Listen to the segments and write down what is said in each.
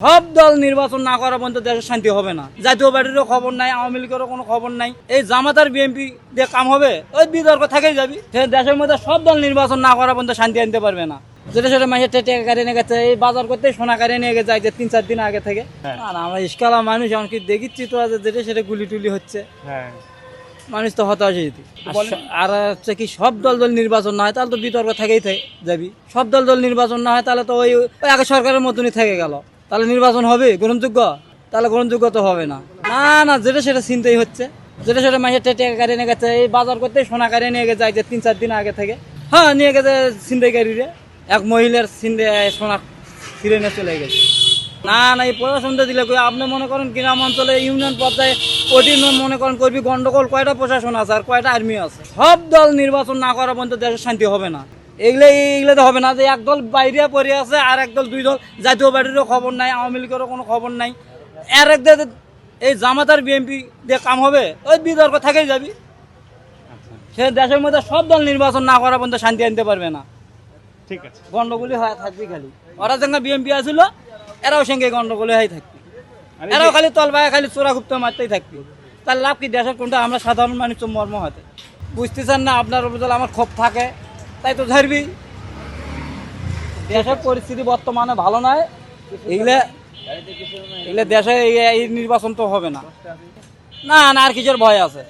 সব দল নির্বাচন না করা পর্যন্ত দেশের শান্তি হবে না। জাতীয় পার্টিরও খবর নাই, আওয়ামী লীগেরও কোনো খবর নাই। এই জামাত আর বিএনপি দিয়ে কাম হবে, ওই বিতর্ক থেকেই যাবি। দেশের মধ্যে সব দল নির্বাচন না করা পর্যন্ত শান্তি আনতে পারবে না। যেটা সেটা মাসে টেকা গাড়ি নিয়ে গেছে, এই বাজার করতে সোনা গাড়ি নিয়ে গেছে 3-4 দিন আগে থেকে। আর আমরা ইস্কালা মানুষ এমনকি দেখিচ্ছি তো যেটা সেটা গুলি টুলি হচ্ছে, মানুষ তো হতাশ হয়েছে। আর হচ্ছে কি, সব দল নির্বাচন না হয় তাহলে তো বিতর্ক থেকেই যাবি। সব দল নির্বাচন না হয় তাহলে তো ওই আগে সরকারের মতনই থেকে গেল। তাহলে নির্বাচন হবে গ্রহণযোগ্য? তাহলে গ্রহণযোগ্য তো হবে না। না না, যেটা সেটা চিন্তাই হচ্ছে। যেটা সেটা মাসে টেকা গাড়ি নিয়ে গেছে, এই বাজার করতে সোনা গাড়ি নিয়ে গেছে 3-4 দিন আগে থেকে। হ্যাঁ, নিয়ে গেছে ছিনতাইকারীরে। এক মহিলার সোনা ফিরে নিয়ে চলে গেছে। না না, এই প্রশাসনটা দিলে আপনি মনে করেন গ্রাম অঞ্চলে ইউনিয়ন পর্যায়ে ওটি মনে করেন করবি গন্ডগোল, কয়টা প্রশাসন আছে আর কয়টা আর্মি আছে। সব দল নির্বাচন না করা পর্যন্ত দেশের শান্তি হবে না। এগুলো তো হবে না যে এক দল বাইরে পড়ে আছে আর এক দল, দুই দল, জাতীয় পার্টিরও খবর নাই, আওয়ামী লীগেরও কোনো খবর নাই। আর এক দল এই জামাত আর বিএনপি দিয়ে কাম হবে, ওই বিতর্ক থেকেই যাবি। সে দেশের মধ্যে সব দল নির্বাচন না করা পর্যন্ত শান্তি আনতে পারবে না। ঠিক আছে, গন্ডগোলই হয় থাকবি। খালি ওরা সঙ্গে বিএনপি আসলো, এরাও সঙ্গে গন্ডগোলে হয়ে থাকবে। এরাও খালি তলবায় খালি চোরা গুপ্ত মারতেই থাকবে। তার লাভ কি দেশের? কোনটা আমরা সাধারণ মানুষ মর্ম হতে বুঝতেছেন না। আপনার উপর আমার ক্ষোভ থাকে, তাই তো ধরবি। দেশের পরিস্থিতি বর্তমানে ভালো নয়। এগুলো দেশে এই নির্বাচন তো হবে না। না না, আর কিসের ভয় আছে?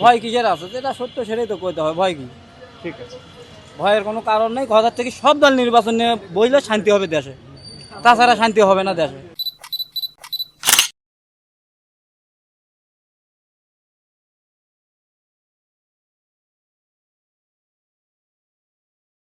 ভয় কিসের আছে? যেটা সত্য সেটাই তো কইতে হয়। ভয় কি? ঠিক আছে, ভয়ের কোনো কারণ নেই। ঘর থেকে সব দল নির্বাচন নিয়ে বসলে শান্তি হবে দেশে, তাছাড়া শান্তি হবে না দেশে।